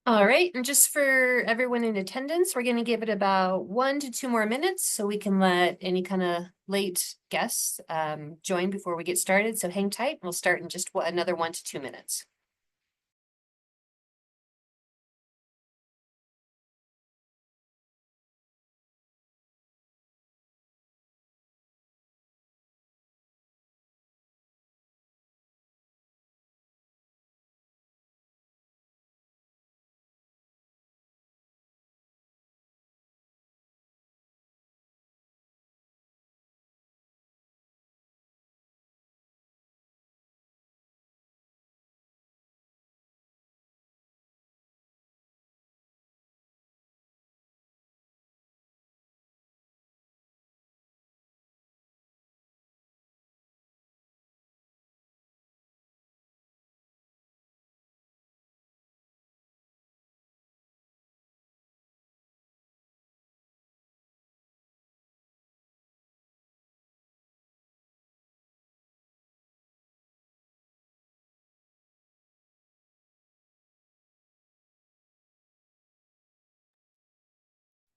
All right, and just for everyone in attendance, we're going to give it about 1 to 2 more minutes so we can let any kind of late guests join before we get started. So hang tight. We'll start in just another 1 to 2 minutes.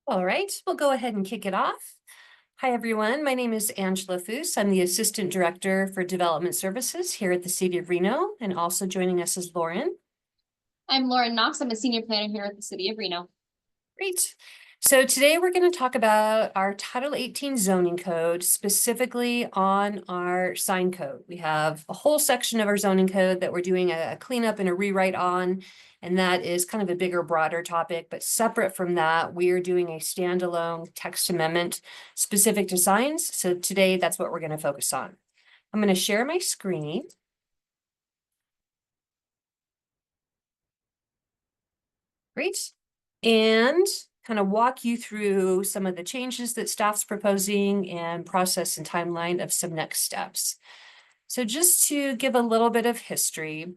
All right, we'll go ahead and kick it off. Hi, everyone. My name is Angela Foose. I'm the Assistant Director for Development Services here at the City of Reno, and also joining us is Lauren. I'm Lauren Knox. I'm a senior planner here at the City of Reno. Great. So today we're going to talk about our Title 18 zoning code, specifically on our sign code. We have a whole section of our zoning code that we're doing a cleanup and a rewrite on, and that is kind of a bigger, broader topic. But separate from that, we are doing a standalone text amendment specific to signs. So today, that's what we're going to focus on. I'm going to share my screen. Great. And kind of walk you through some of the changes that staff's proposing and process and timeline of some next steps. So just to give a little bit of history,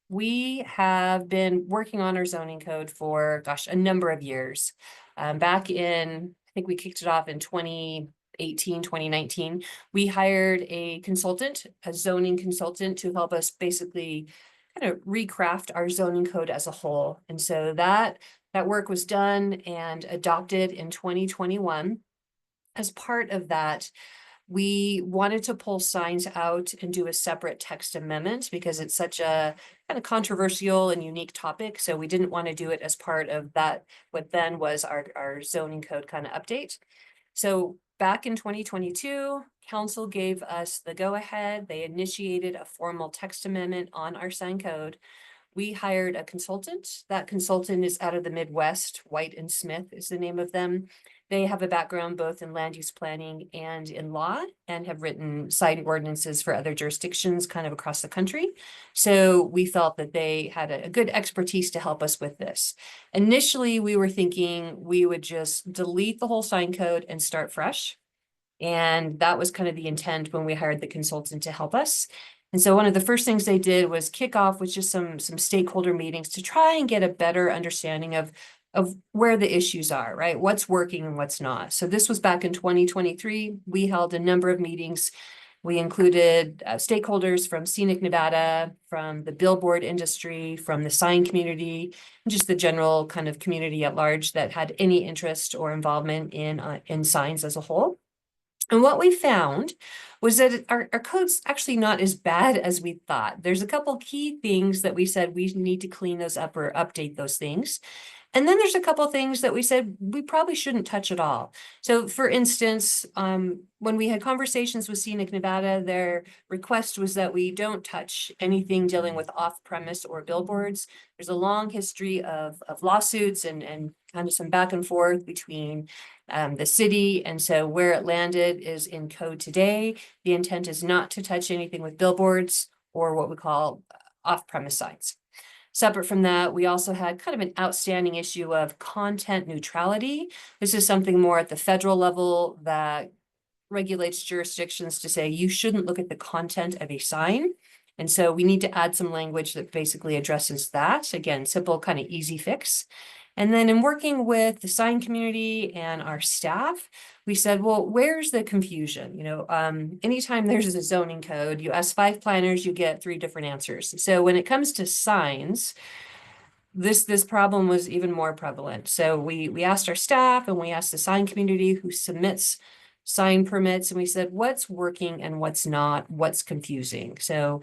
we have been working on our zoning code for, gosh, a number of years. Back in, I think we kicked it off in 2018, 2019, we hired a consultant, a zoning consultant, to help us basically kind of recraft our zoning code as a whole. And so that work was done and adopted in 2021. As part of that, we wanted to pull signs out and do a separate text amendment because it's such a kind of controversial and unique topic. So we didn't want to do it as part of that, what then was our zoning code kind of update. So back in 2022, council gave us the go-ahead. They initiated a formal text amendment on our sign code. We hired a consultant. That consultant is out of the Midwest. White and Smith is the name of them. They have a background both in land use planning and in law, and have written sign ordinances for other jurisdictions kind of across the country. So we felt that they had a good expertise to help us with this. Initially, we were thinking we would just delete the whole sign code and start fresh. And that was kind of the intent when we hired the consultant to help us. And so one of the first things they did was kick off with just some stakeholder meetings to try and get a better understanding of where the issues are, right? What's working and what's not. So this was back in 2023. We held a number of meetings. We included stakeholders from scenic Nevada, from the billboard industry, from the sign community, and just the general kind of community at large that had any interest or involvement in signs as a whole. And what we found was that our code's actually not as bad as we thought. There's a couple key things that we said we need to clean those up or update those things. And then there's a couple things that we said we probably shouldn't touch at all. So for instance, when we had conversations with Scenic Nevada, their request was that we don't touch anything dealing with off-premise or billboards. There's a long history of lawsuits and kind of some back and forth between the city. And so where it landed is in code today. The intent is not to touch anything with billboards or what we call off-premise signs. Separate from that, we also had kind of an outstanding issue of content neutrality. This is something more at the federal level that regulates jurisdictions to say you shouldn't look at the content of a sign. And so we need to add some language that basically addresses that. Again, simple, kind of easy fix. And then in working with the sign community and our staff, we said, well, where's the confusion? Anytime there's a zoning code, you ask 5 planners, you get 3 different answers. So when it comes to signs, this problem was even more prevalent. So we asked our staff and we asked the sign community who submits sign permits, and we said, what's working and what's not, what's confusing. So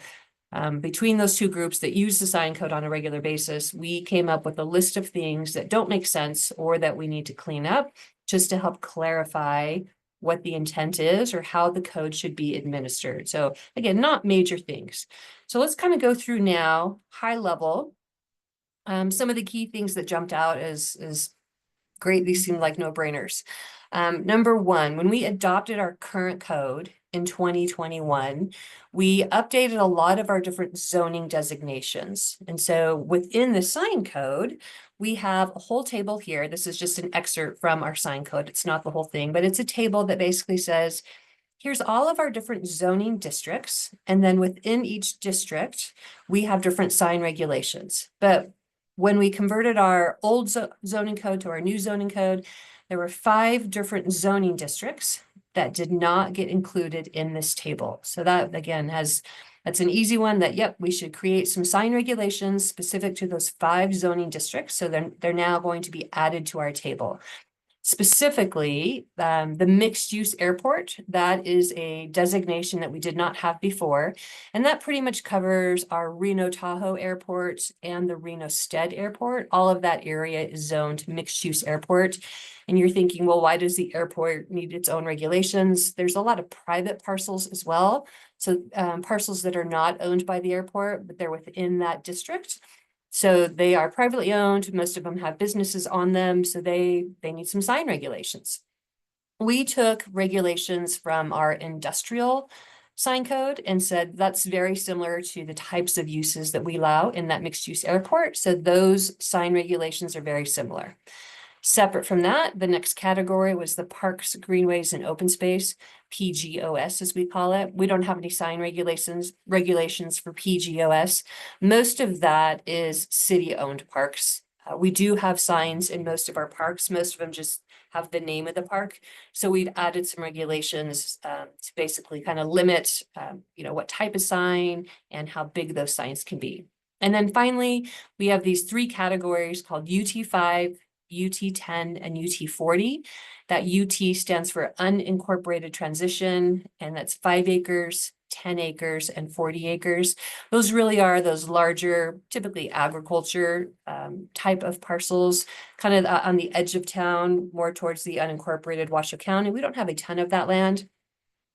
between those two groups that use the sign code on a regular basis, we came up with a list of things that don't make sense or that we need to clean up just to help clarify what the intent is or how the code should be administered. So again, not major things. So let's kind of go through now, high level. Some of the key things that jumped out is great. These seem like no-brainers. Number one, when we adopted our current code in 2021, we updated a lot of our different zoning designations. And so within the sign code, we have a whole table here. This is just an excerpt from our sign code. It's not the whole thing, but it's a table that basically says, here's all of our different zoning districts. And then within each district, we have different sign regulations. But when we converted our old zoning code to our new zoning code, there were 5 different zoning districts that did not get included in this table. So that again that's an easy one that, yep, we should create some sign regulations specific to those 5 zoning districts. So they're now going to be added to our table. Specifically, the mixed use airport, that is a designation that we did not have before. And that pretty much covers our Reno Tahoe Airport and the Reno Stead Airport. All of that area is zoned mixed use airport. And you're thinking, well, why does the airport need its own regulations? There's a lot of private parcels as well. So parcels that are not owned by the airport, but they're within that district. So they are privately owned. Most of them have businesses on them. So they need some sign regulations. We took regulations from our industrial sign code and said that's very similar to the types of uses that we allow in that mixed use airport. So those sign regulations are very similar. Separate from that, the next category was the Parks, Greenways, and Open Space, PGOS as we call it. We don't have any sign regulations for PGOS. Most of that is city-owned parks. We do have signs in most of our parks. Most of them just have the name of the park. So we've added some regulations to basically kind of limit, what type of sign and how big those signs can be. And then finally, we have these 3 categories called UT5, UT10 and UT40. That UT stands for unincorporated transition, and that's 5 acres, 10 acres, and 40 acres. Those really are those larger, typically agriculture type of parcels, kind of on the edge of town, more towards the unincorporated Washoe County. We don't have a ton of that land,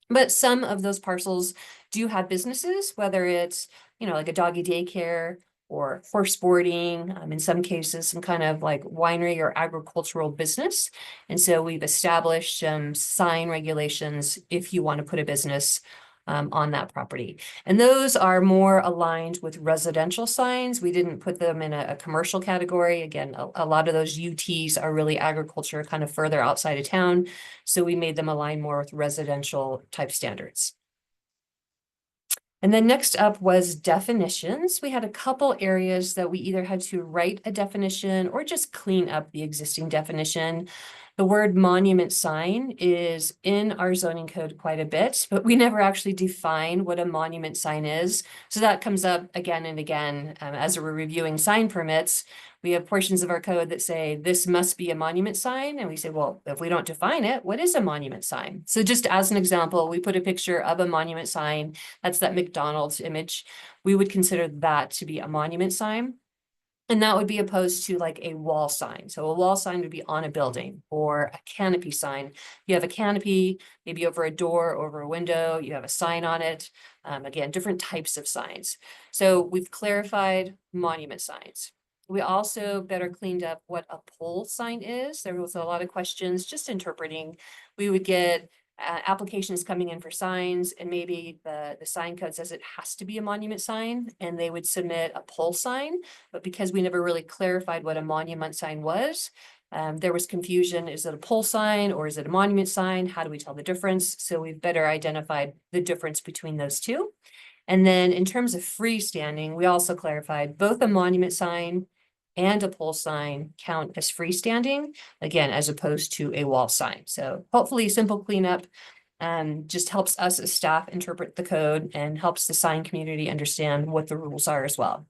but some of those parcels do have businesses, whether it's, like a doggy daycare or horse boarding, in some cases, some kind of like winery or agricultural business. And so we've established some sign regulations if you want to put a business on that property. And those are more aligned with residential signs. We didn't put them in a commercial category. Again, a lot of those UTs are really agriculture, kind of further outside of town. So we made them align more with residential type standards. And then next up was definitions. We had a couple areas that we either had to write a definition or just clean up the existing definition. The word monument sign is in our zoning code quite a bit, but we never actually define what a monument sign is. So that comes up again and again as we're reviewing sign permits. We have portions of our code that say this must be a monument sign. And we say, well, if we don't define it, what is a monument sign? So just as an example, we put a picture of a monument sign. That's that McDonald's image. We would consider that to be a monument sign. And that would be opposed to like a wall sign. So a wall sign would be on a building, or a canopy sign. You have a canopy, maybe over a door, over a window, you have a sign on it. Again, different types of signs. So we've clarified monument signs. We also better cleaned up what a pole sign is. There was a lot of questions just interpreting. We would get applications coming in for signs, and maybe the sign code says it has to be a monument sign, and they would submit a pole sign. But because we never really clarified what a monument sign was, there was confusion. Is it a pole sign or is it a monument sign? How do we tell the difference? So we've better identified the difference between those two. And then in terms of freestanding, we also clarified both a monument sign and a pole sign count as freestanding, again, as opposed to a wall sign. So hopefully simple cleanup just helps us as staff interpret the code and helps the sign community understand what the rules are as well.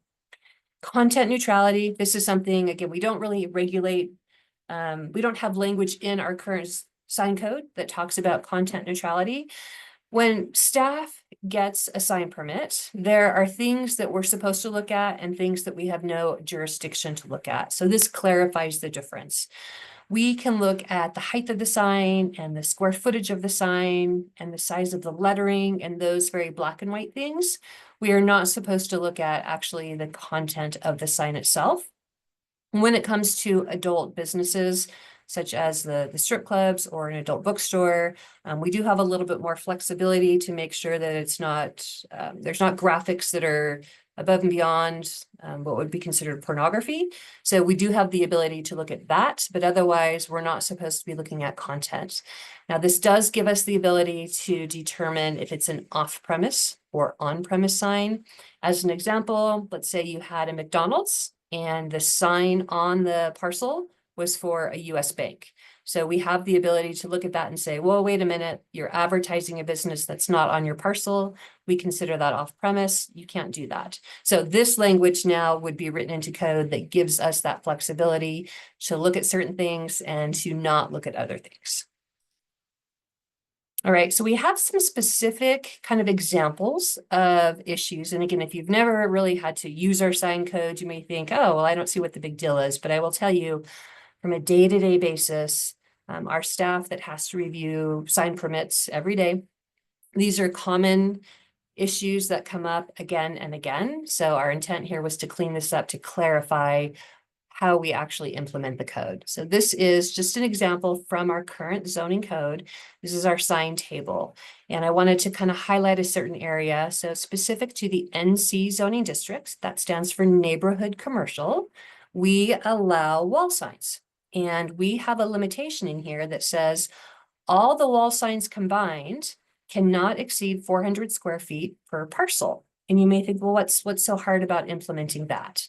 Content neutrality, this is something, again, we don't really regulate. We don't have language in our current sign code that talks about content neutrality. When staff gets a sign permit, there are things that we're supposed to look at and things that we have no jurisdiction to look at. So this clarifies the difference. We can look at the height of the sign and the square footage of the sign and the size of the lettering and those very black and white things. We are not supposed to look at actually the content of the sign itself. When it comes to adult businesses, such as the strip clubs or an adult bookstore, we do have a little bit more flexibility to make sure that it's not, there's not graphics that are above and beyond what would be considered pornography. So we do have the ability to look at that, but otherwise we're not supposed to be looking at content. Now, this does give us the ability to determine if it's an off-premise or on-premise sign. As an example, let's say you had a McDonald's and the sign on the parcel was for a US bank. So we have the ability to look at that and say, well, wait a minute, you're advertising a business that's not on your parcel. We consider that off premise. You can't do that. So this language now would be written into code that gives us that flexibility to look at certain things and to not look at other things. All right, so we have some specific kind of examples of issues. And again, if you've never really had to use our sign code, you may think, oh, well, I don't see what the big deal is. But I will tell you, from a day-to-day basis, our staff that has to review sign permits every day, these are common issues that come up again and again. So our intent here was to clean this up to clarify how we actually implement the code. So this is just an example from our current zoning code. This is our sign table. And I wanted to kind of highlight a certain area. So specific to the NC zoning districts, that stands for neighborhood commercial, we allow wall signs. And we have a limitation in here that says all the wall signs combined cannot exceed 400 square feet per parcel. And you may think, well, what's so hard about implementing that?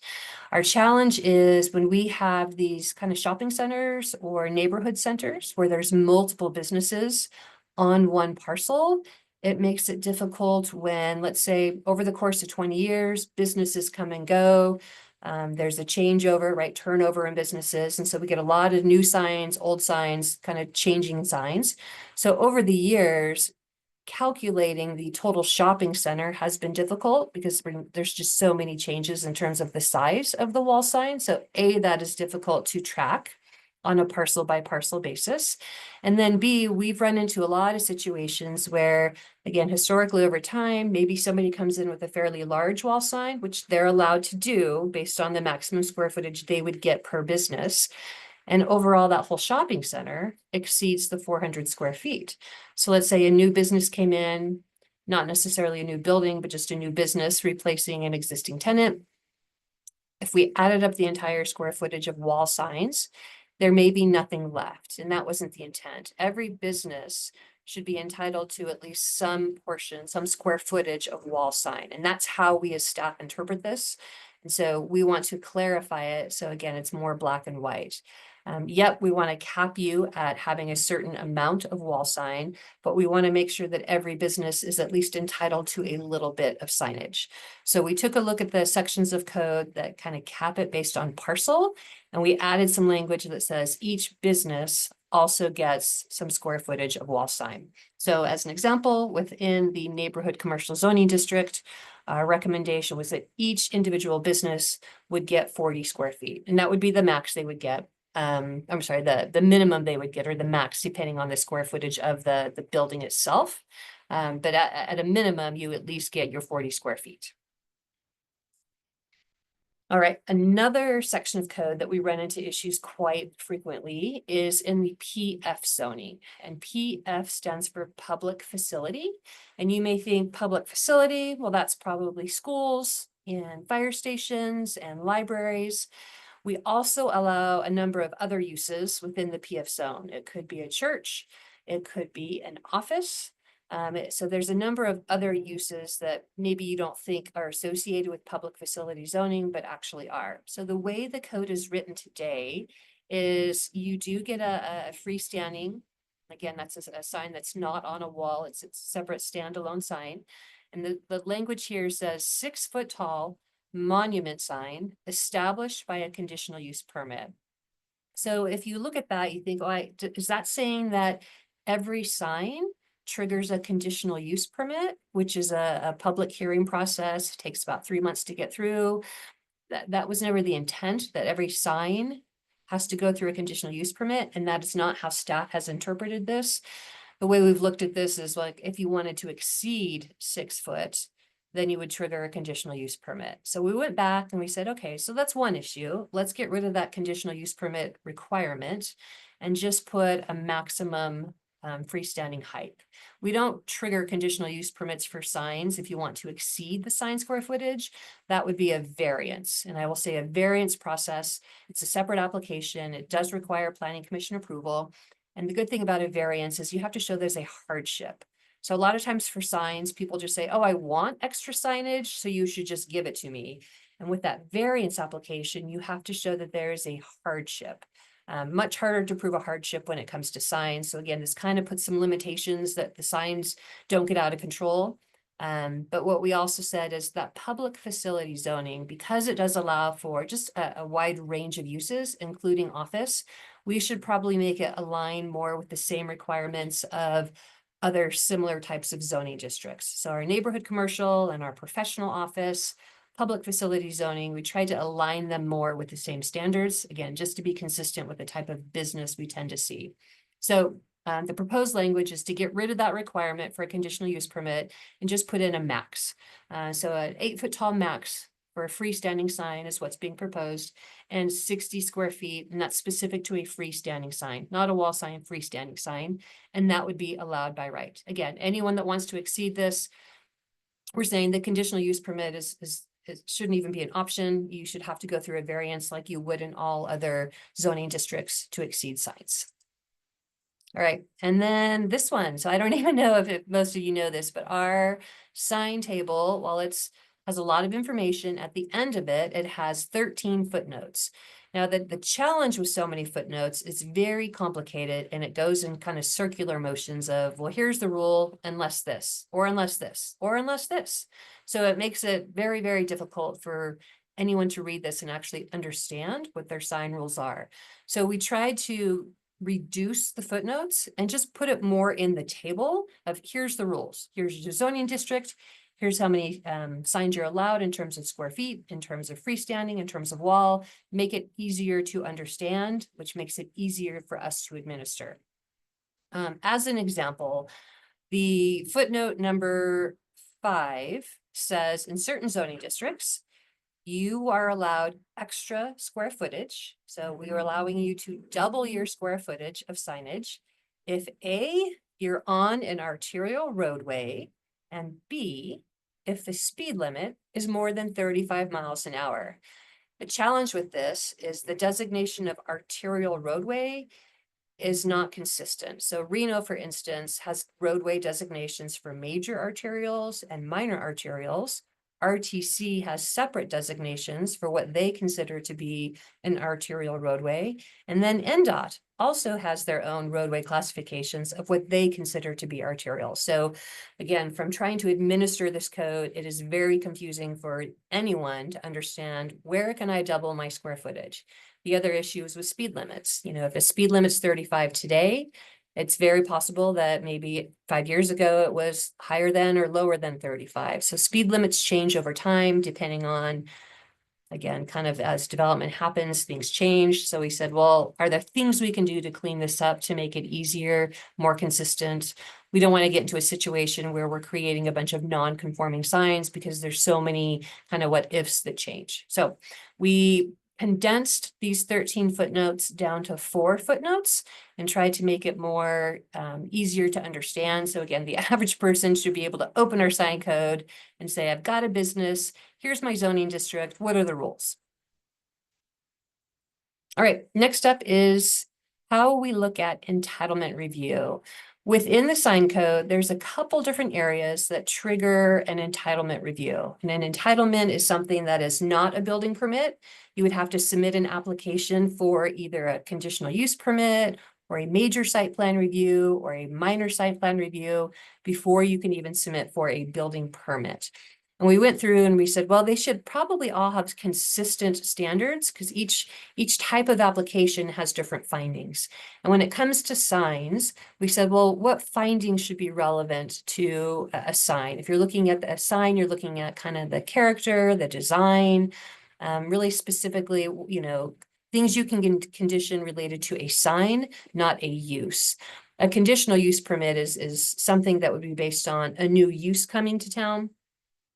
Our challenge is when we have these kind of shopping centers or neighborhood centers where there's multiple businesses on one parcel, it makes it difficult when, let's say, over the course of 20 years, businesses come and go. There's a changeover, right? Turnover in businesses. And so we get a lot of new signs, old signs, kind of changing signs. So over the years, calculating the total shopping center has been difficult because there's just so many changes in terms of the size of the wall sign. So A, that is difficult to track on a parcel by parcel basis. And then B, we've run into a lot of situations where, again, historically over time, maybe somebody comes in with a fairly large wall sign, which they're allowed to do based on the maximum square footage they would get per business. And overall, that whole shopping center exceeds the 400 square feet. So let's say a new business came in, not necessarily a new building, but just a new business replacing an existing tenant. If we added up the entire square footage of wall signs, there may be nothing left. And that wasn't the intent. Every business should be entitled to at least some portion, some square footage of wall sign. And that's how we as staff interpret this. And so we want to clarify it. So again, it's more black and white. Yep, we want to cap you at having a certain amount of wall sign, but we want to make sure that every business is at least entitled to a little bit of signage. So we took a look at the sections of code that kind of cap it based on parcel, and we added some language that says each business also gets some square footage of wall sign. So as an example, within the neighborhood commercial zoning district, our recommendation was that each individual business would get 40 square feet, and that would be the max they would get. I'm sorry, the minimum they would get or the max, depending on the square footage of the building itself. But at a minimum, you at least get your 40 square feet. All right, another section of code that we run into issues quite frequently is in the PF zoning. And PF stands for public facility. And you may think public facility, well, that's probably schools and fire stations and libraries. We also allow a number of other uses within the PF zone. It could be a church, it could be an office. So there's a number of other uses that maybe you don't think are associated with public facility zoning, but actually are. So the way the code is written today is you do get a freestanding, again, that's a sign that's not on a wall, it's a separate standalone sign. And the language here says 6 foot tall, monument sign established by a conditional use permit. So if you look at that, you think, oh, is that saying that every sign triggers a conditional use permit, which is a public hearing process, takes about 3 months to get through? That was never the intent, that every sign has to go through a conditional use permit, and that is not how staff has interpreted this. The way we've looked at this is like, if you wanted to exceed 6 foot, then you would trigger a conditional use permit. So we went back and we said, okay, so that's one issue. Let's get rid of that conditional use permit requirement and just put a maximum freestanding height. We don't trigger conditional use permits for signs if you want to exceed the sign square footage. That would be a variance. And I will say a variance process, it's a separate application. It does require planning commission approval. And the good thing about a variance is you have to show there's a hardship. So a lot of times for signs, people just say, oh, I want extra signage, so you should just give it to me. And with that variance application, you have to show that there is a hardship. Much harder to prove a hardship when it comes to signs. So again, this kind of puts some limitations that the signs don't get out of control. But what we also said is that public facility zoning, because it does allow for just a wide range of uses, including office, we should probably make it align more with the same requirements of other similar types of zoning districts. So our neighborhood commercial and our professional office, public facility zoning, we tried to align them more with the same standards, again, just to be consistent with the type of business we tend to see. So the proposed language is to get rid of that requirement for a conditional use permit and just put in a max. So an 8 foot tall max for a freestanding sign is what's being proposed, and 60 square feet, and that's specific to a freestanding sign, not a wall sign, freestanding sign, and that would be allowed by right. Again, anyone that wants to exceed this, we're saying the conditional use permit it shouldn't even be an option. You should have to go through a variance like you would in all other zoning districts to exceed signs. All right, and then this one. So I don't even know if most of you know this, but our sign table, while it's has a lot of information, at the end of it, it has 13 footnotes. Now the challenge with so many footnotes is very complicated, and it goes in kind of circular motions of, well, here's the rule unless this, or unless this, or unless this. So it makes it very, very difficult for anyone to read this and actually understand what their sign rules are. So we tried to reduce the footnotes and just put it more in the table of, here's the rules, here's your zoning district, here's how many signs you're allowed in terms of square feet, in terms of freestanding, in terms of wall, make it easier to understand, which makes it easier for us to administer. As an example, the footnote number 5 says in certain zoning districts, you are allowed extra square footage. So we are allowing you to double your square footage of signage if A, you're on an arterial roadway, and B, if the speed limit is more than 35 miles an hour. The challenge with this is the designation of arterial roadway is not consistent. So Reno, for instance, has roadway designations for major arterials and minor arterials. RTC has separate designations for what they consider to be an arterial roadway. And then NDOT also has their own roadway classifications of what they consider to be arterial. So again, from trying to administer this code, it is very confusing for anyone to understand, where can I double my square footage? The other issue is with speed limits. You know, if a speed limit's 35 today, it's very possible that maybe 5 years ago it was higher than or lower than 35. So speed limits change over time, depending on, again, kind of as development happens, things change. So we said, well, are there things we can do to clean this up to make it easier, more consistent? We don't want to get into a situation where we're creating a bunch of non-conforming signs because there's so many kind of what ifs that change. So we condensed these 13 footnotes down to 4 footnotes and tried to make it more easier to understand. So again, the average person should be able to open our sign code and say, I've got a business, here's my zoning district, what are the rules? All right, next up is how we look at entitlement review. Within the sign code, there's a couple different areas that trigger an entitlement review. And an entitlement is something that is not a building permit. You would have to submit an application for either a conditional use permit or a major site plan review or a minor site plan review before you can even submit for a building permit. And we went through and we said, well, they should probably all have consistent standards because each type of application has different findings. And when it comes to signs, we said, well, what findings should be relevant to a sign? If you're looking at a sign, you're looking at kind of the character, the design, really specifically, things you can condition related to a sign, not a use. A conditional use permit is something that would be based on a new use coming to town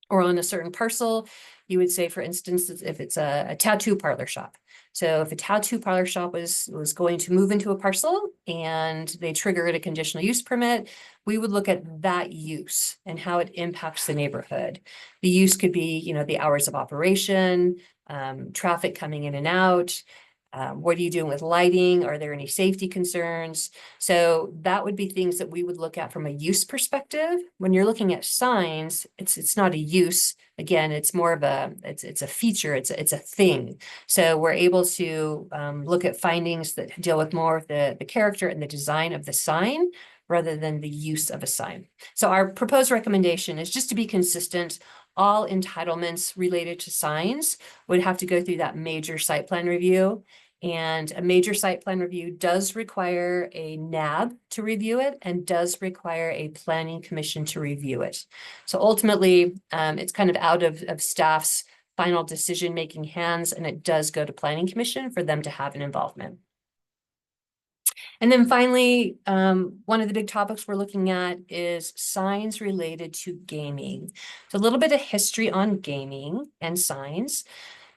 or on a certain parcel. You would say, for instance, if it's a tattoo parlor shop. So if a tattoo parlor shop was going to move into a parcel and they triggered a conditional use permit, we would look at that use and how it impacts the neighborhood. The use could be, the hours of operation, traffic coming in and out. What are you doing with lighting? Are there any safety concerns? So that would be things that we would look at from a use perspective. When you're looking at signs, it's not a use. Again, it's more of it's a feature, it's a thing. So we're able to look at findings that deal with more of the character and the design of the sign rather than the use of a sign. So our proposed recommendation is just to be consistent. All entitlements related to signs would have to go through that major site plan review. And a major site plan review does require a NAB to review it and does require a planning commission to review it. So ultimately, it's kind of out of staff's final decision-making hands, and it does go to planning commission for them to have an involvement. And then finally, one of the big topics we're looking at is signs related to gaming. So a little bit of history on gaming and signs.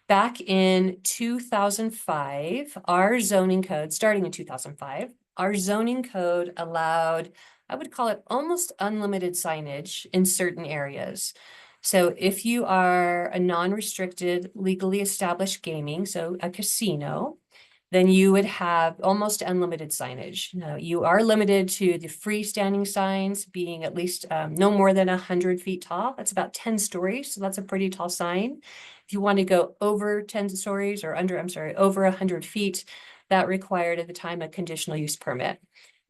Back in 2005, our zoning code, starting in 2005, our zoning code allowed, I would call it almost unlimited signage in certain areas. So if you are a non-restricted, legally established gaming, so a casino, then you would have almost unlimited signage. Now, you are limited to the freestanding signs being at least no more than 100 feet tall. That's about 10 stories, so that's a pretty tall sign. If you want to go over 10 stories or over 100 feet, that required at the time a conditional use permit.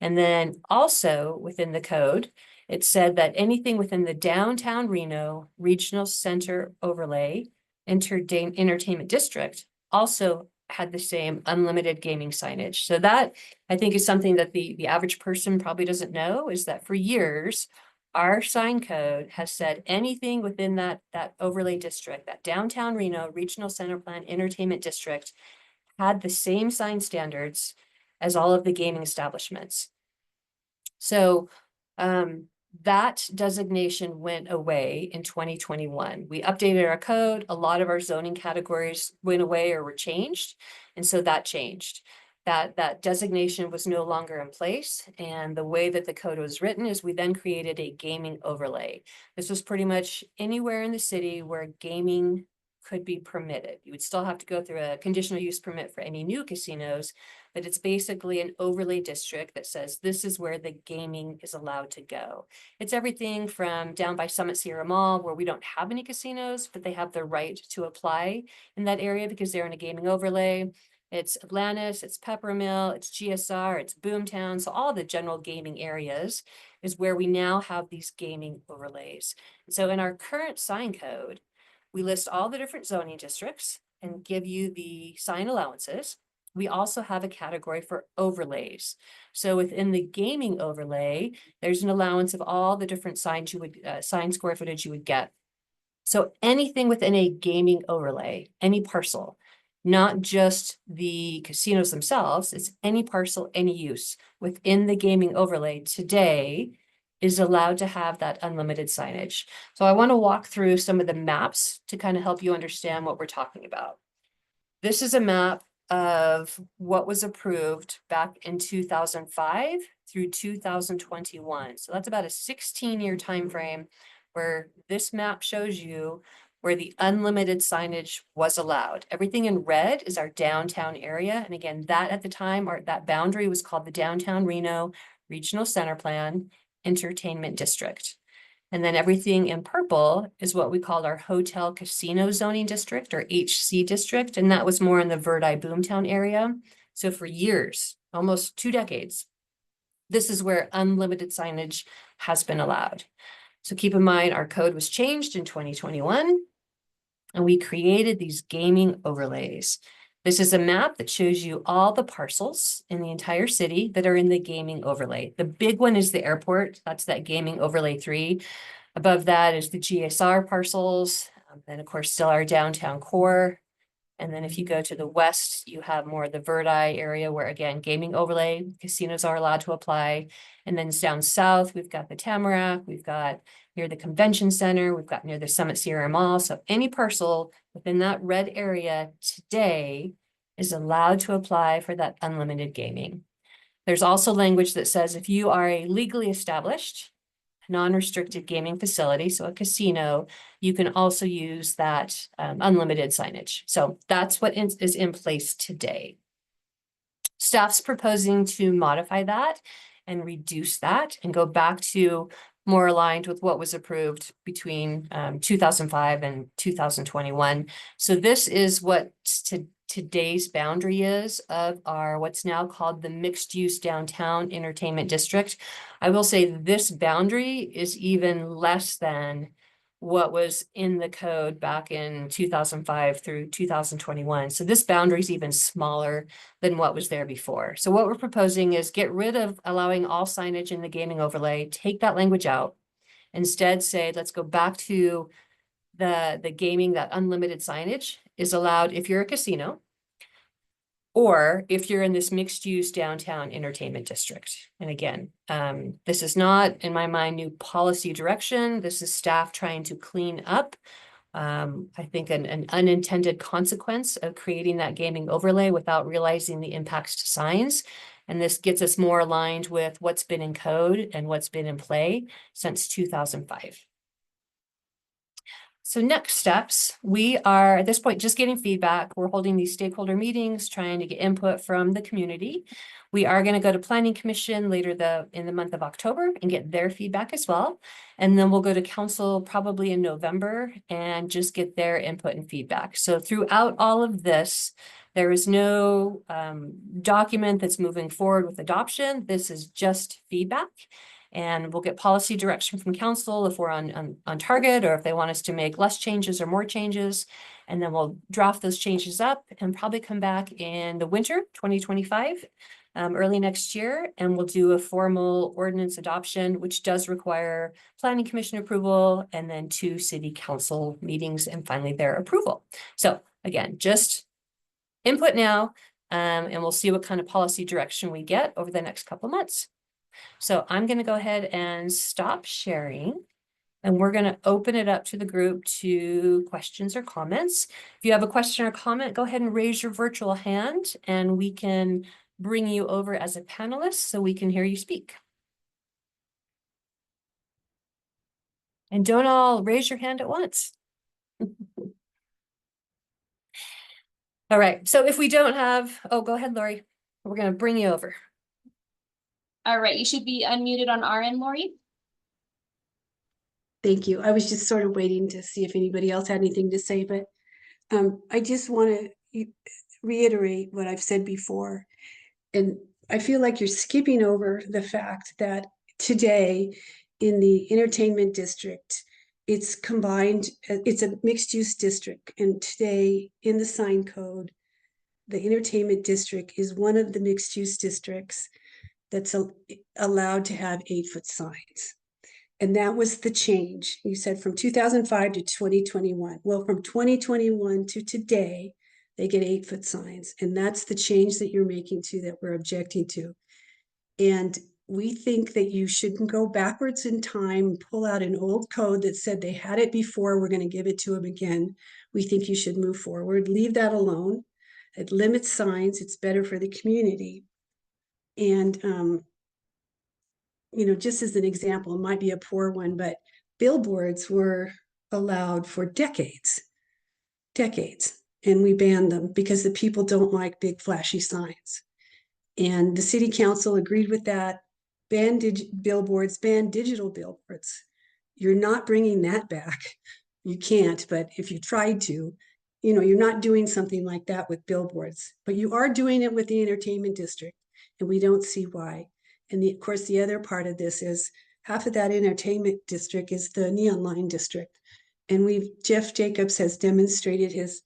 And then also within the code, it said that anything within the downtown Reno regional center overlay entertainment district also had the same unlimited gaming signage. So that, I think, is something that the average person probably doesn't know, is that for years, our sign code has said anything within that overlay district, that downtown Reno regional center plan entertainment district, had the same sign standards as all of the gaming establishments. So that designation went away in 2021. We updated our code. A lot of our zoning categories went away or were changed. And so that changed. That designation was no longer in place. And the way that the code was written is we then created a gaming overlay. This was pretty much anywhere in the city where gaming could be permitted. You would still have to go through a conditional use permit for any new casinos, but it's basically an overlay district that says this is where the gaming is allowed to go. It's everything from down by Summit Sierra Mall, where we don't have any casinos, but they have the right to apply in that area because they're in a gaming overlay. It's Atlantis, it's Peppermill, it's GSR, it's Boomtown. So all the general gaming areas is where we now have these gaming overlays. So in our current sign code, we list all the different zoning districts and give you the sign allowances. We also have a category for overlays. So within the gaming overlay, there's an allowance of all the different signs sign square footage you would get. So anything within a gaming overlay, any parcel, not just the casinos themselves, it's any parcel, any use within the gaming overlay today is allowed to have that unlimited signage. So I want to walk through some of the maps to kind of help you understand what we're talking about. This is a map of what was approved back in 2005 through 2021. So that's about a 16-year time frame where this map shows you where the unlimited signage was allowed. Everything in red is our downtown area. And again, that at the time, or that boundary was called the Downtown Reno Regional Center Plan Entertainment District. And then everything in purple is what we called our Hotel Casino Zoning District, or HC District. And that was more in the Verdi Boomtown area. So for years, almost 2 decades, this is where unlimited signage has been allowed. So keep in mind, our code was changed in 2021, and we created these gaming overlays. This is a map that shows you all the parcels in the entire city that are in the gaming overlay. The big one is the airport. That's that gaming overlay 3. Above that is the GSR parcels. Then, of course, still our downtown core. And then if you go to the west, you have more of the Verdi area where, again, gaming overlay, casinos are allowed to apply. And then down south, we've got the Tamarack, we've got near the convention center, we've got near the Summit Sierra Mall. So any parcel within that red area today is allowed to apply for that unlimited gaming. There's also language that says if you are a legally established non-restricted gaming facility, so a casino, you can also use that unlimited signage. So that's what is in place today. Staff's proposing to modify that and reduce that and go back to more aligned with what was approved between 2005 and 2021. So this is what today's boundary is of our what's now called the mixed use downtown entertainment district. I will say this boundary is even less than what was in the code back in 2005 through 2021. So this boundary is even smaller than what was there before. So what we're proposing is get rid of allowing all signage in the gaming overlay, take that language out. Instead say, let's go back to the gaming, that unlimited signage is allowed if you're a casino or if you're in this mixed use downtown entertainment district. And again, this is not, in my mind, new policy direction. This is staff trying to clean up, I think, an unintended consequence of creating that gaming overlay without realizing the impacts to signs. And this gets us more aligned with what's been in code and what's been in play since 2005. So next steps, we are at this point just getting feedback. We're holding these stakeholder meetings, trying to get input from the community. We are going to go to Planning Commission later in the month of October and get their feedback as well. And then we'll go to council probably in November and just get their input and feedback. So throughout all of this, there is no document that's moving forward with adoption. This is just feedback. And we'll get policy direction from council if we're on target or if they want us to make less changes or more changes. And then we'll draft those changes up and probably come back in the winter 2025, early next year. And we'll do a formal ordinance adoption, which does require planning commission approval and then 2 city council meetings and finally their approval. So again, just input now, and we'll see what kind of policy direction we get over the next couple of months. So I'm going to go ahead and stop sharing, and we're going to open it up to the group to questions or comments. If you have a question or comment, go ahead and raise your virtual hand and we can bring you over as a panelist so we can hear you speak. And don't all raise your hand at once. All right, so if we don't have, oh, go ahead, Lori. We're going to bring you over. All right, you should be unmuted on our end, Lori. Thank you. I was just sort of waiting to see if anybody else had anything to say, but I just want to reiterate what I've said before. And I feel like you're skipping over the fact that today in the entertainment district, it's combined, it's a mixed use district. And today in the sign code, the entertainment district is one of the mixed use districts that's allowed to have 8-foot signs. And that was the change. You said from 2005 to 2021. Well, from 2021 to today, they get 8-foot signs. And that's the change that you're making to that we're objecting to. And we think that you shouldn't go backwards in time, pull out an old code that said they had it before, we're going to give it to them again. We think you should move forward, leave that alone. It limits signs. It's better for the community. And, you know, just as an example, it might be a poor one, but billboards were allowed for decades, and we banned them because the people don't like big flashy signs. And the city council agreed with that, banned billboards, banned digital billboards. You're not bringing that back. You can't, but if you tried to, you know, you're not doing something like that with billboards, but you are doing it with the entertainment district, and we don't see why. And of course, the other part of this is half of that entertainment district is the neon line district. And Jeff Jacobs has demonstrated his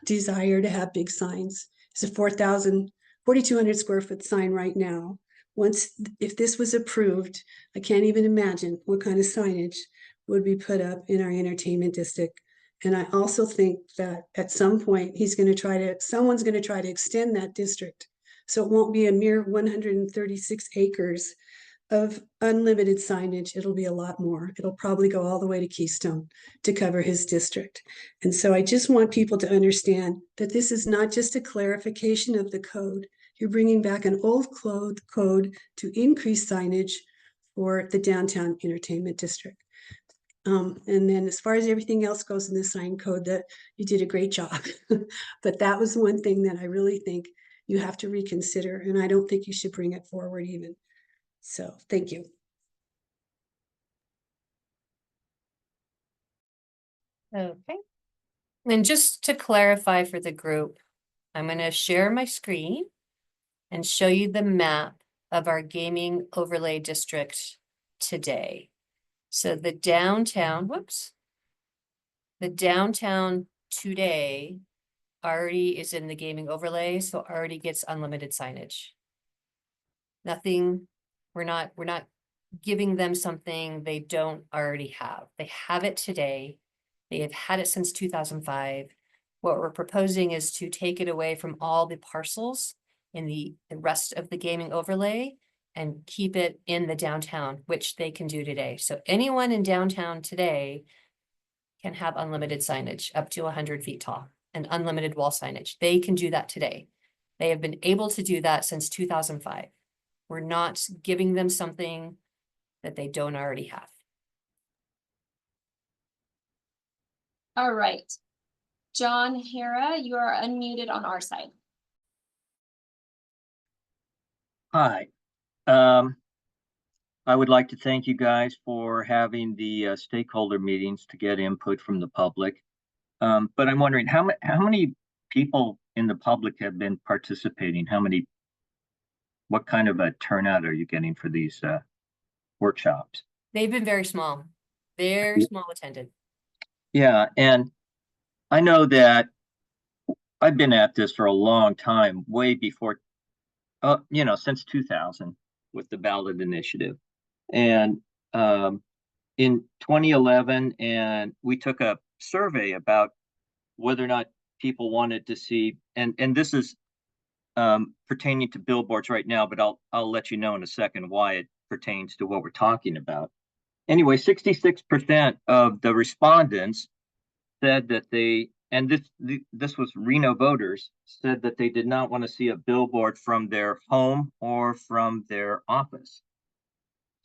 desire to have big signs. It's a 4,200 square foot sign right now. If this was approved, I can't even imagine what kind of signage would be put up in our entertainment district. And I also think that at some point someone's going to try to extend that district. So it won't be a mere 136 acres of unlimited signage. It'll be a lot more. It'll probably go all the way to Keystone to cover his district. And so I just want people to understand that this is not just a clarification of the code. You're bringing back an old code to increase signage for the downtown entertainment district. And then as far as everything else goes in the sign code, that you did a great job. But that was one thing that I really think you have to reconsider, and I don't think you should bring it forward even. So thank you. Okay. And just to clarify for the group, I'm going to share my screen and show you the map of our gaming overlay district today. So the downtown today already is in the gaming overlay, so already gets unlimited signage. Nothing, we're not giving them something they don't already have. They have it today. They have had it since 2005. What we're proposing is to take it away from all the parcels in the rest of the gaming overlay and keep it in the downtown, which they can do today. So anyone in downtown today can have unlimited signage up to 100 feet tall and unlimited wall signage. They can do that today. They have been able to do that since 2005. We're not giving them something that they don't already have. All right. John Hara, you are unmuted on our side. Hi. I would like to thank you guys for having the stakeholder meetings to get input from the public. But I'm wondering how many people in the public have been participating? What kind of a turnout are you getting for these workshops? They've been very small attended. Yeah, and I know that I've been at this for a long time, way before, since 2000 with the ballot initiative. And in 2011, and we took a survey about whether or not people wanted to see, and this is pertaining to billboards right now, but I'll let you know in a second why it pertains to what we're talking about. Anyway, 66% of the respondents said that this was Reno voters, said that they did not want to see a billboard from their home or from their office.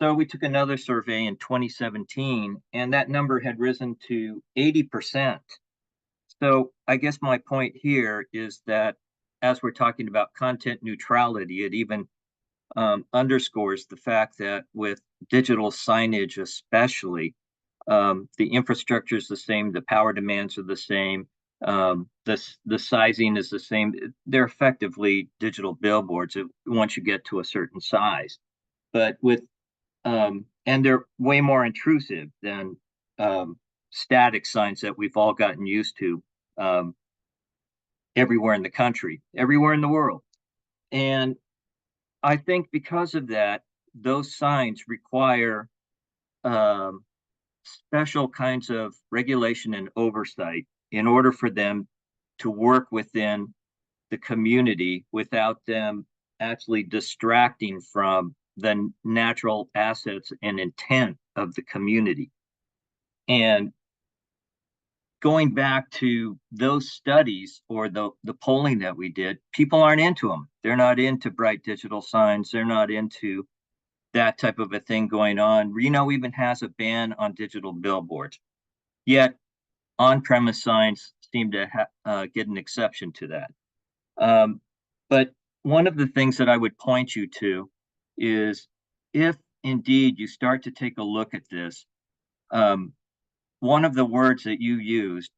So we took another survey in 2017, and that number had risen to 80%. So I guess my point here is that as we're talking about content neutrality, it even underscores the fact that with digital signage especially, the infrastructure is the same, the power demands are the same, the sizing is the same. They're effectively digital billboards once you get to a certain size. But and they're way more intrusive than static signs that we've all gotten used to everywhere in the country, everywhere in the world. And I think because of that, those signs require special kinds of regulation and oversight in order for them to work within the community without them actually distracting from the natural assets and intent of the community. And going back to those studies or the polling that we did, people aren't into them. They're not into bright digital signs. They're not into that type of a thing going on. Reno even has a ban on digital billboards. Yet on-premise signs seem to get an exception to that. But one of the things that I would point you to is if indeed you start to take a look at this, one of the words that you used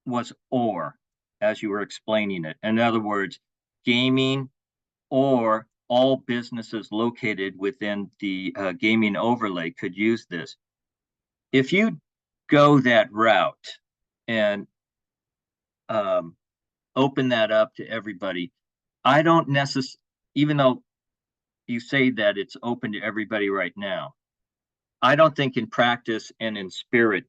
was or, as you were explaining it. In other words, gaming or all businesses located within the gaming overlay could use this. If you go that route and open that up to everybody, I don't necessarily, even though you say that it's open to everybody right now, I don't think in practice and in spirit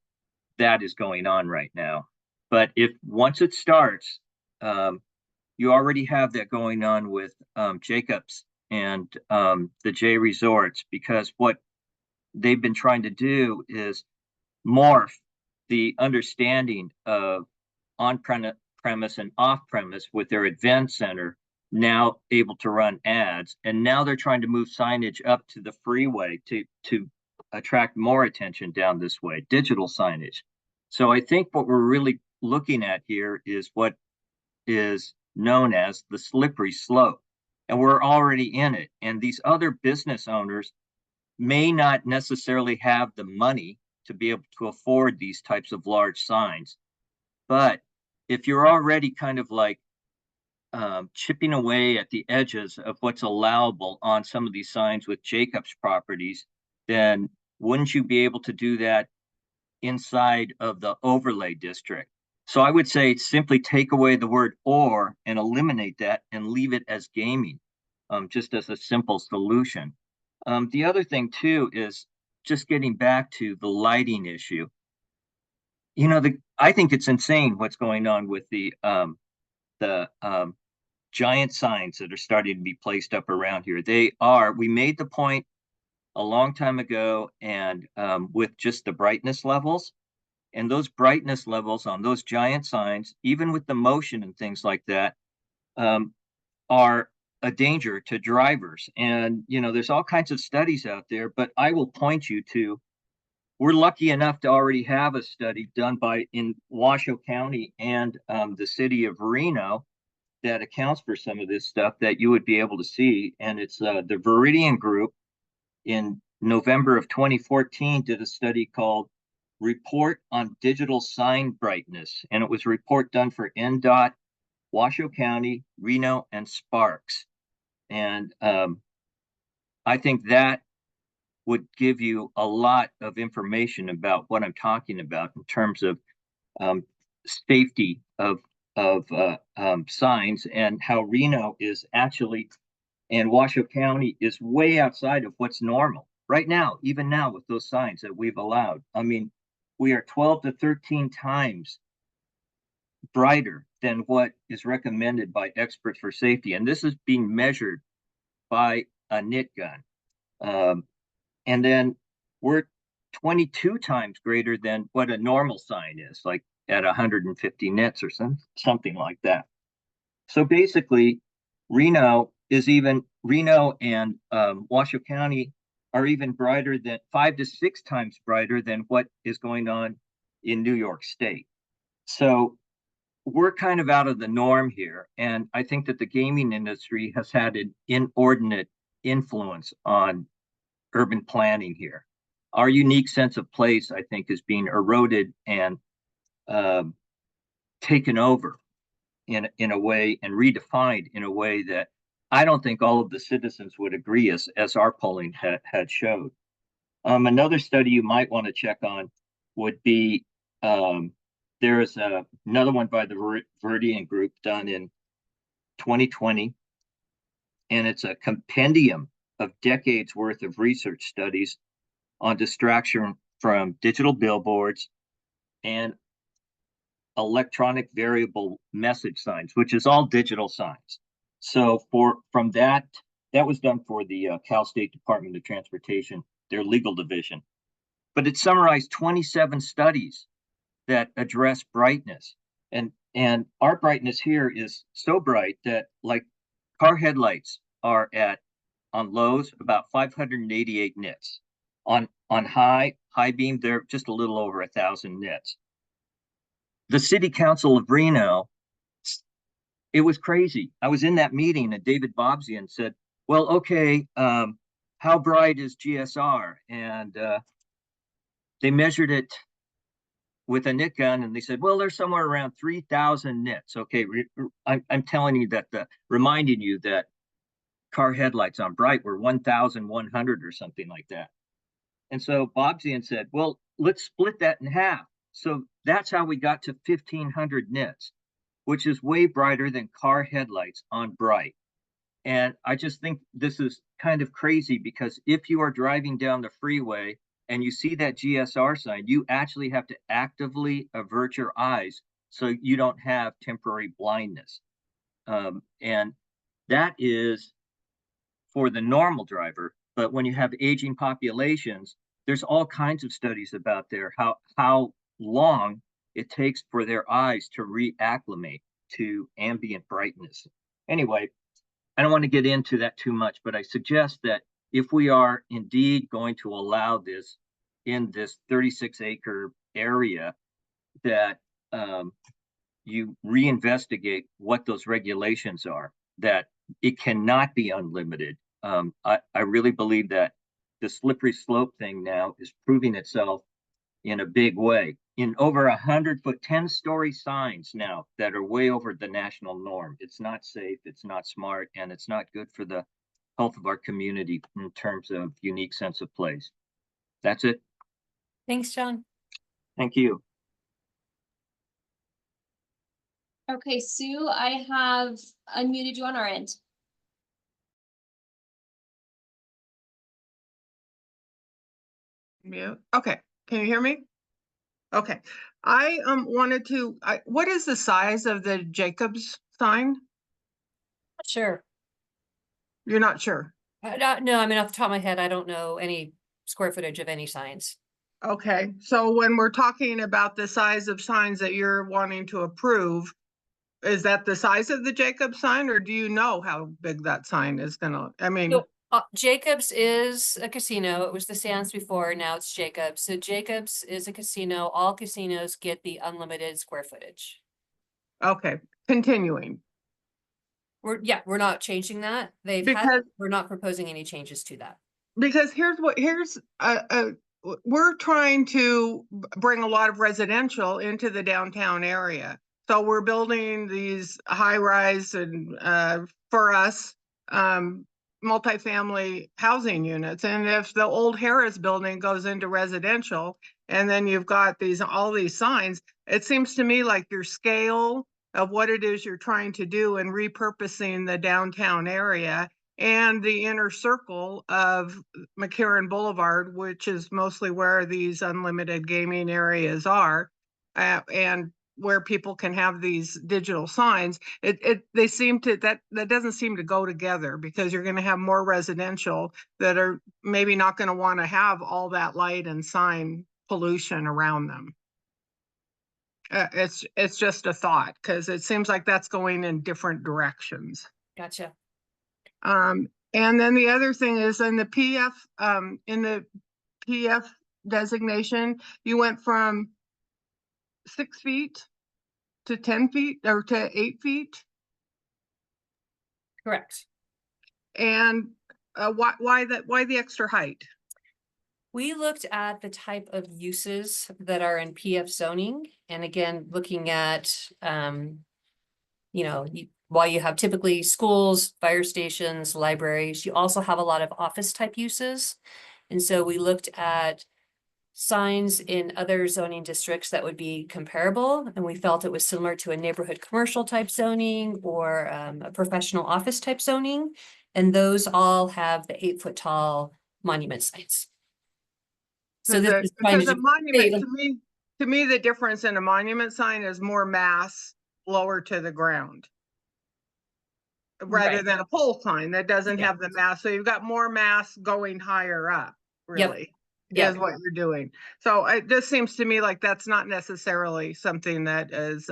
that is going on right now. But if once it starts, you already have that going on with Jacobs and the J Resorts, because what they've been trying to do is morph the understanding of on-premise and off-premise with their event center now able to run ads, and now they're trying to move signage up to the freeway to attract more attention down this way, digital signage. So I think what we're really looking at here is what is known as the slippery slope, and we're already in it. And these other business owners may not necessarily have the money to be able to afford these types of large signs. But if you're already kind of like chipping away at the edges of what's allowable on some of these signs with Jacobs properties, then wouldn't you be able to do that inside of the overlay district? So I would say simply take away the word or and eliminate that and leave it as gaming, just as a simple solution. The other thing too is just getting back to the lighting issue. I think it's insane what's going on with the giant signs that are starting to be placed up around here. We made the point a long time ago, and with just the brightness levels, and those brightness levels on those giant signs, even with the motion and things like that, are a danger to drivers. And, there's all kinds of studies out there, but I will point you to, we're lucky enough to already have a study done in Washoe County and the city of Reno that accounts for some of this stuff that you would be able to see. And it's the Veridian Group in November of 2014 did a study called Report on Digital Sign Brightness. And it was a report done for NDOT, Washoe County, Reno, and Sparks. And I think that would give you a lot of information about what I'm talking about in terms of safety of signs, and how Reno is actually, and Washoe County is way outside of what's normal right now, even now with those signs that we've allowed. I mean, we are 12 to 13 times brighter than what is recommended by experts for safety. And this is being measured by a knit gun. And then we're 22 times greater than what a normal sign is, like at 150 nits or something like that. So basically, Reno and Washoe County are even brighter than 5 to 6 times brighter than what is going on in New York State. So we're kind of out of the norm here. And I think that the gaming industry has had an inordinate influence on urban planning here. Our unique sense of place, I think, is being eroded and taken over in a way, and redefined in a way that I don't think all of the citizens would agree, as our polling had showed. Another study you might want to check on would be there's another one by the Veridian Group done in 2020, and it's a compendium of decades worth of research studies on distraction from digital billboards and electronic variable message signs, which is all digital signs. So from that was done for the Cal State Department of Transportation, their legal division. But it summarized 27 studies that address brightness. And our brightness here is so bright that, like, car headlights are on lows about 588 nits. On high beam, they're just a little over 1,000 nits. The City Council of Reno, it was crazy. I was in that meeting, and David Bobzian said, well, okay, how bright is GSR? And they measured it with a nit gun, and they said, well, they're somewhere around 3,000 nits. Okay, I'm telling you that reminding you that car headlights on Bright were 1,100 or something like that. And so Bobsian said, well, let's split that in half. So that's how we got to 1,500 nits, which is way brighter than car headlights on Bright. And I just think this is kind of crazy because if you are driving down the freeway and you see that GSR sign, you actually have to actively avert your eyes so you don't have temporary blindness. And that is for the normal driver. But when you have aging populations, there's all kinds of studies about there how long it takes for their eyes to reacclimate to ambient brightness. Anyway, I don't want to get into that too much, but I suggest that if we are indeed going to allow this in this 36-acre area, that you reinvestigate what those regulations are, that it cannot be unlimited. I really believe that the slippery slope thing now is proving itself in a big way. In over 100-foot, 10-story signs now that are way over the national norm. It's not safe, it's not smart, and it's not good for the health of our community in terms of unique sense of place. That's it. Thanks, John. Thank you. Okay, Sue, I have unmuted you on our end. Mute. Okay, can you hear me? Okay, I wanted to, what is the size of the Jacobs sign? Sure. You're not sure? No, I mean, off the top of my head, I don't know any square footage of any signs. Okay, so when we're talking about the size of signs that you're wanting to approve, is that the size of the Jacobs sign, or do you know how big that sign is gonna, I mean, So, Jacobs is a casino. It was the Sands before, now it's Jacobs. So Jacobs is a casino. All casinos get the unlimited square footage. okay, continuing. We're not changing that. We're not proposing any changes to that. Because we're trying to bring a lot of residential into the downtown area. So we're building these high rise and for us, multifamily housing units. And if the old Harris building goes into residential, and then you've got all these signs, it seems to me like your scale of what it is you're trying to do and repurposing the downtown area and the inner circle of McCarran Boulevard, which is mostly where these unlimited gaming areas are, and where people can have these digital signs, they seem to, that doesn't seem to go together, because you're going to have more residential that are maybe not going to want to have all that light and sign pollution around them. It's just a thought, because it seems like that's going in different directions. Gotcha. And then the other thing is in the PF designation, you went from 6 feet to 10 feet or to 8 feet. Correct. And why the extra height? We looked at the type of uses that are in PF zoning, and again, looking at, while you have typically schools, fire stations, libraries, you also have a lot of office type uses. And so we looked at signs in other zoning districts that would be comparable, and we felt it was similar to a neighborhood commercial type zoning or a professional office type zoning. And those all have the 8-foot tall monument signs. So this is trying because a monument, to me, the difference in a monument sign is more mass lower to the ground, rather Right. than a pole sign that doesn't Yeah. have the mass. So you've got more mass going higher up, really. Yep. Is what you're doing. So it just seems to me like that's not necessarily something that is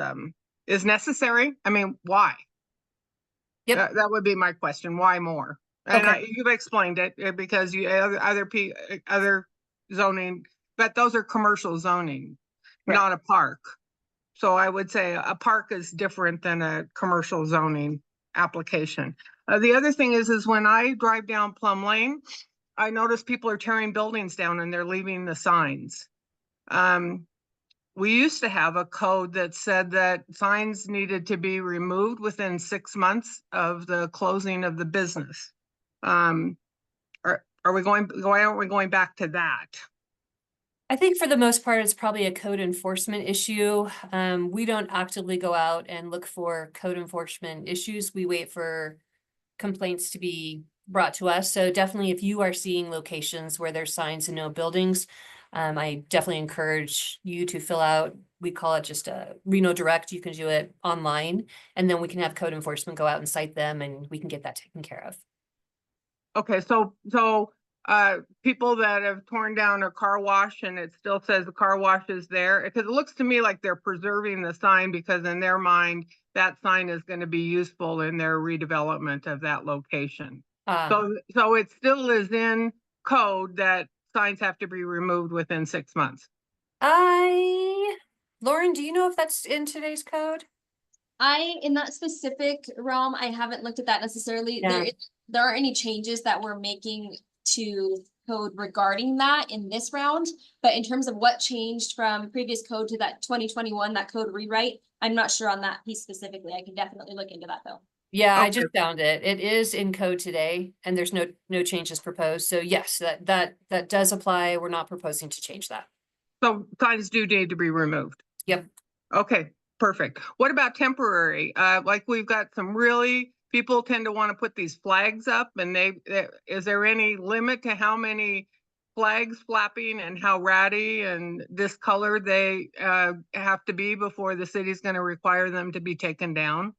necessary. I mean, why? Yep. That would be my question. Why more? And Okay. you've explained it because you other zoning, but those are commercial zoning, Correct. not a park. So I would say a park is different than a commercial zoning application. The other thing is when I drive down Plum Lane, I notice people are tearing buildings down and they're leaving the signs. We used to have a code that said that signs needed to be removed within 6 months of the closing of the business. Are we going, why aren't we going back to that? I think for the most part, it's probably a code enforcement issue. We don't actively go out and look for code enforcement issues. We wait for complaints to be brought to us. So definitely if you are seeing locations where there's signs and no buildings, I definitely encourage you to fill out, we call it just a Reno Direct. You can do it online, and then we can have code enforcement go out and cite them, and we can get that taken care of. Okay, so people that have torn down a car wash and it still says the car wash is there, because it looks to me like they're preserving the sign because in their mind, that sign is going to be useful in their redevelopment of that location. So it still is in code that signs have to be removed within 6 months. Lauren, do you know if that's in today's code? In that specific realm, I haven't looked at that necessarily. Yeah. There aren't any changes that we're making to code regarding that in this round. But in terms of what changed from previous code to that 2021, that code rewrite, I'm not sure on that piece specifically. I can definitely look into that though. Yeah, I Okay. just found it. It is in code today, and there's no changes proposed. So yes, that does apply. We're not proposing to change that. So signs do need to be removed. Yep. Okay, perfect. What about temporary? Like we've got some really, people tend to want to put these flags up and is there any limit to how many flags flapping and how ratty and this color they have to be before the city's going to require them to be taken down?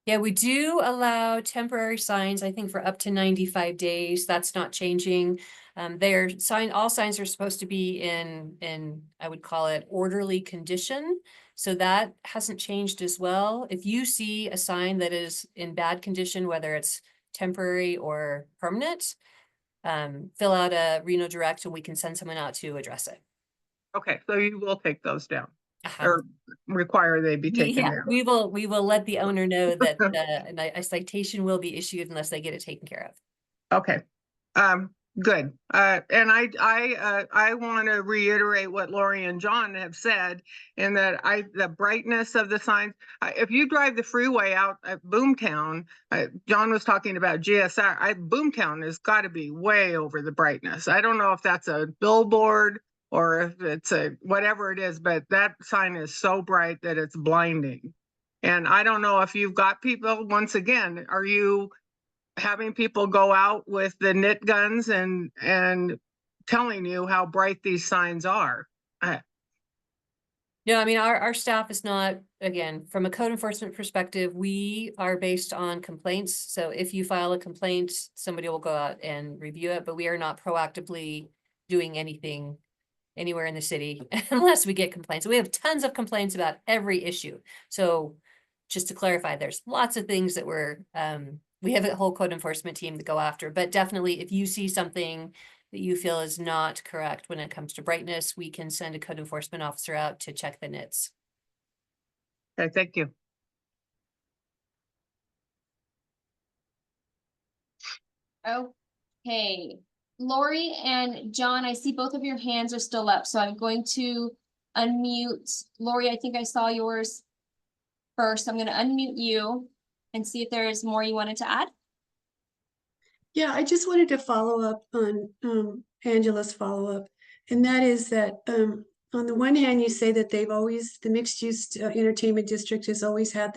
Yeah, we do allow temporary signs, I think for up to 95 days. That's not changing. All signs are supposed to be in, I would call it orderly condition. So that hasn't changed as well. If you see a sign that is in bad condition, whether it's temporary or permanent, fill out a Reno Direct and we can send someone out to address it. Okay, so you will take those down Uh-huh. or require they be taken down. We will let the owner know that a citation will be issued unless they get it taken care of. Okay, good. And I want to reiterate what Lori and John have said in that the brightness of the signs, if you drive the freeway out at Boomtown, John was talking about GSR, Boomtown has got to be way over the brightness. I don't know if that's a billboard or if it's a whatever it is, but that sign is so bright that it's blinding. And I don't know if you've got people, once again, are you having people go out with the knit guns and telling you how bright these signs are? No, I mean, our staff is not, again, from a code enforcement perspective, we are based on complaints. So if you file a complaint, somebody will go out and review it, but we are not proactively doing anything anywhere in the city unless we get complaints. We have tons of complaints about every issue. So just to clarify, there's lots of things that we have a whole code enforcement team to go after, but definitely if you see something that you feel is not correct when it comes to brightness, we can send a code enforcement officer out to check the nits. Okay, thank you. Okay, Lori and John, I see both of your hands are still up, so I'm going to unmute. Lori, I think I saw yours first. I'm going to unmute you and see if there is more you wanted to add. Yeah, I just wanted to follow up on Angela's follow-up, and that is that on the one hand, you say that the mixed-use entertainment district has always had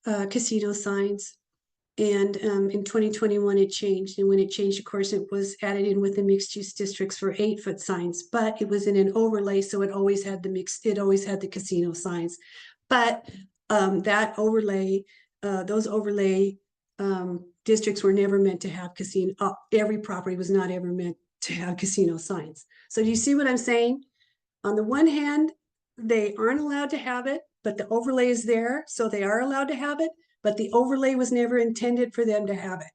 the casino signs, and in 2021 it changed, and when it changed, of course, it was added in with the mixed-use districts for 8-foot signs, but it was in an overlay, so it always had the casino signs, but that overlay, those overlay districts were never meant to have casino. Every property was not ever meant to have casino signs. So do you see what I'm saying? On the one hand, they aren't allowed to have it, but the overlay is there, so they are allowed to have it, but the overlay was never intended for them to have it.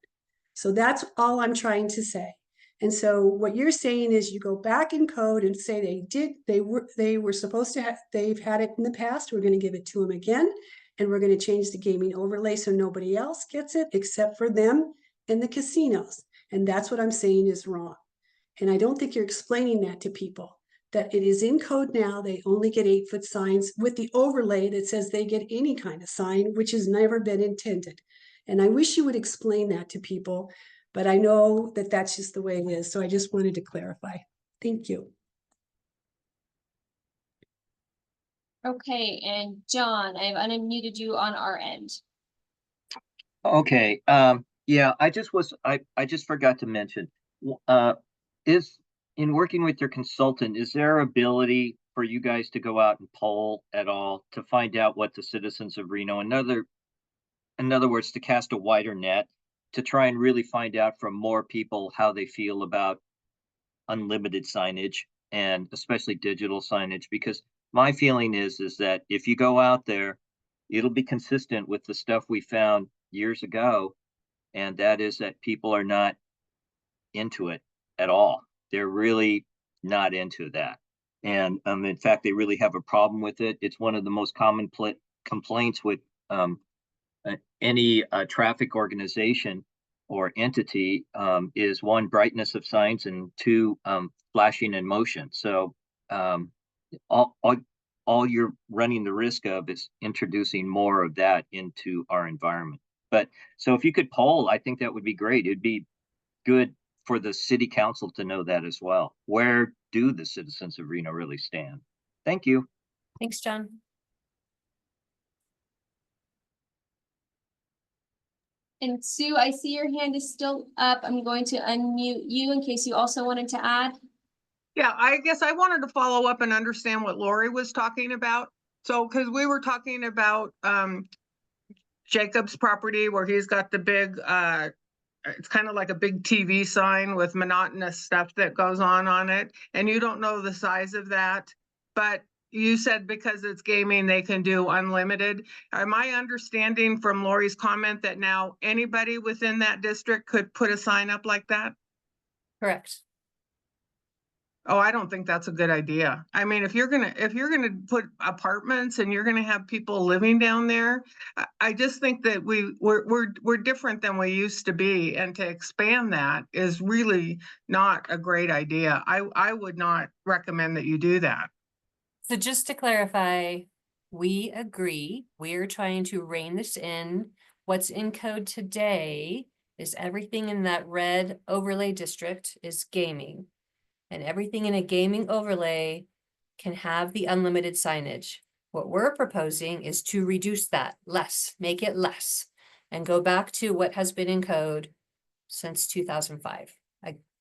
So that's all I'm trying to say. And so what you're saying is you go back in code and say they were supposed to have, they've had it in the past, we're going to give it to them again, and we're going to change the gaming overlay so nobody else gets it except for them and the casinos. And that's what I'm saying is wrong. And I don't think you're explaining that to people, that it is in code now, they only get 8-foot signs with the overlay that says they get any kind of sign, which has never been intended. And I wish you would explain that to people, but I know that that's just the way it is. So I just wanted to clarify. Thank you. Okay, and John, I've unmuted you on our end. Okay, yeah, I just forgot to mention, is, in working with your consultant, is there ability for you guys to go out and poll at all to find out what the citizens of Reno, in other words, to cast a wider net, to try and really find out from more people how they feel about unlimited signage and especially digital signage? Because my feeling is that if you go out there, it'll be consistent with the stuff we found years ago, and that is that people are not into it at all. They're really not into that. And in fact, they really have a problem with it. It's one of the most common complaints with any traffic organization or entity, is one, brightness of signs, and two, flashing in motion. So all, all, all you're running the risk of is introducing more of that into our environment. But so if you could poll, I think that would be great. It'd be good for the city council to know that as well. Where do the citizens of Reno really stand? Thank you. Thanks, John. And Sue, I see your hand is still up. I'm going to unmute you in case you also wanted to add. Yeah, I guess I wanted to follow up and understand what Lori was talking about. So, because we were talking about Jacob's property where he's got the big, it's kind of like a big TV sign with monotonous stuff that goes on it. And you don't know the size of that, but you said because it's gaming, they can do unlimited. Am I understanding from Lori's comment that now anybody within that district could put a sign up like that? Correct. Oh, I don't think that's a good idea. I mean, if you're gonna put apartments and you're gonna have people living down there, I just think that we're different than we used to be, and to expand that is really not a great idea. I would not recommend that you do that. So just to clarify, we agree, we're trying to rein this in. What's in code today is everything in that red overlay district is gaming. And everything in a gaming overlay can have the unlimited signage. What we're proposing is to reduce that make it less, and go back to what has been in code since 2005.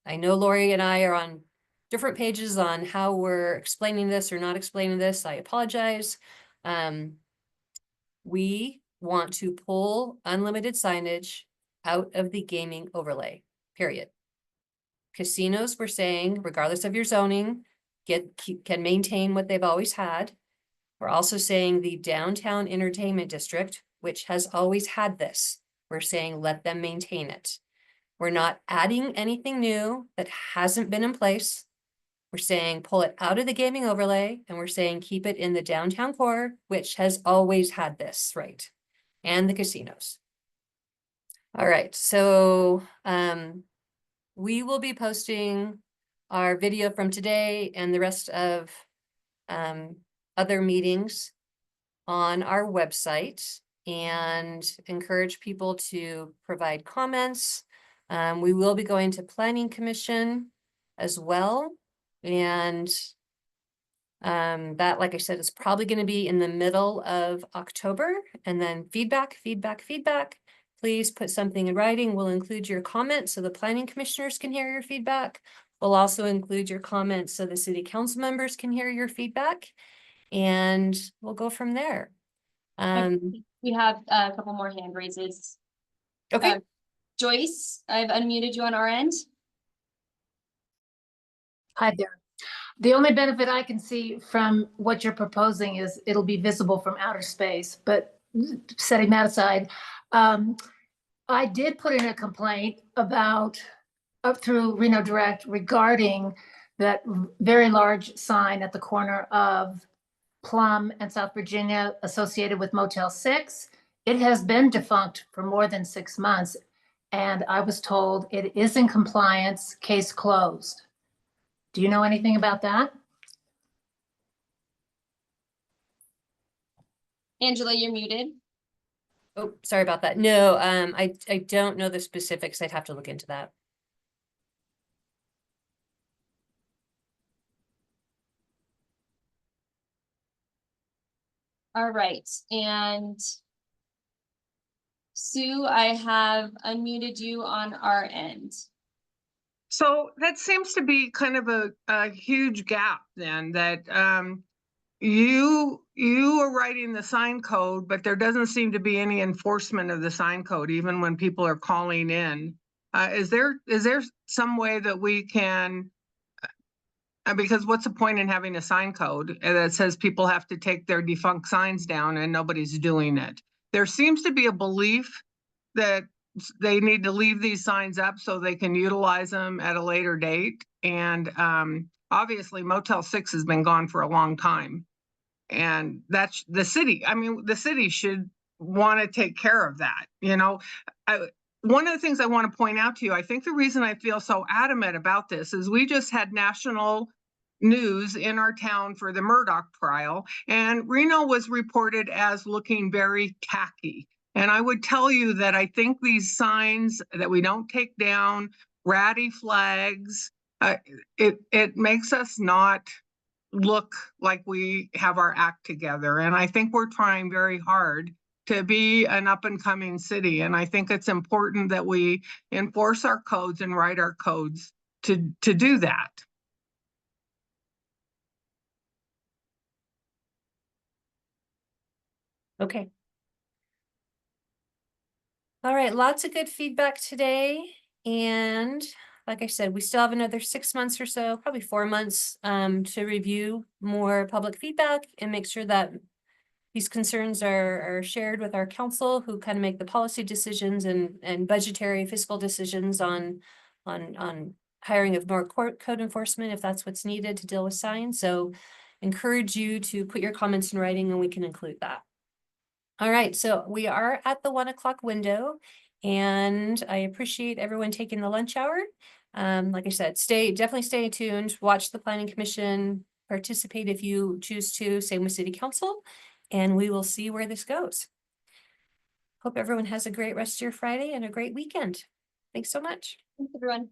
I know Lori and I are on different pages on how we're explaining this or not explaining this. I apologize. We want to pull unlimited signage out of the gaming overlay, period. Casinos, we're saying, regardless of your zoning, can maintain what they've always had. We're also saying the downtown entertainment district, which has always had this, we're saying let them maintain it. We're not adding anything new that hasn't been in place. We're saying pull it out of the gaming overlay, and we're saying keep it in the downtown core, which has always had this, right? And the casinos. All right, so we will be posting our video from today and the rest of other meetings on our website, and encourage people to provide comments. We will be going to Planning Commission as well. And that, like I said, is probably going to be in the middle of October. And then feedback. Please put something in writing. We'll include your comments so the planning commissioners can hear your feedback. We'll also include your comments so the city council members can hear your feedback. And we'll go from there. We have a couple more hand raises. Okay. Joyce, I've unmuted you on our end. Hi there. The only benefit I can see from what you're proposing is it'll be visible from outer space, but setting that aside, I did put in a complaint about up through Reno Direct regarding that very large sign at the corner of Plum and South Virginia associated with Motel 6. It has been defunct for more than 6 months, and I was told it is in compliance, case closed. Do you know anything about that? Angela, you're muted. Oh, sorry about that. No, I don't know the specifics. I'd have to look into that. All right, and Sue, I have unmuted you on our end. So that seems to be kind of a huge gap then, that you are writing the sign code, but there doesn't seem to be any enforcement of the sign code, even when people are calling in. Is there some way that we can, because what's the point in having a sign code that says people have to take their defunct signs down and nobody's doing it? There seems to be a belief that they need to leave these signs up so they can utilize them at a later date. And obviously Motel 6 has been gone for a long time. And that's the city. I mean, the city should want to take care of that. You know, one of the things I want to point out to you, I think the reason I feel so adamant about this is we just had national news in our town for the Murdoch trial, and Reno was reported as looking very tacky. And I would tell you that I think these signs that we don't take down, ratty flags, it makes us not look like we have our act together. And I think we're trying very hard to be an up and coming city. And I think it's important that we enforce our codes and write our codes to do that. Okay. All right, lots of good feedback today. And like I said, we still have another 6 months or so, probably 4 months, to review more public feedback and make sure that these concerns are shared with our council, who kind of make the policy decisions and budgetary fiscal decisions on hiring of more code enforcement, if that's what's needed to deal with signs. So encourage you to put your comments in writing and we can include that. All right, so we are at the 1 o'clock window and I appreciate everyone taking the lunch hour. Like I said, definitely stay tuned, watch the planning commission, participate if you choose to, same with city council, and we will see where this goes. Hope everyone has a great rest of your Friday and a great weekend. Thanks so much. Thanks, everyone.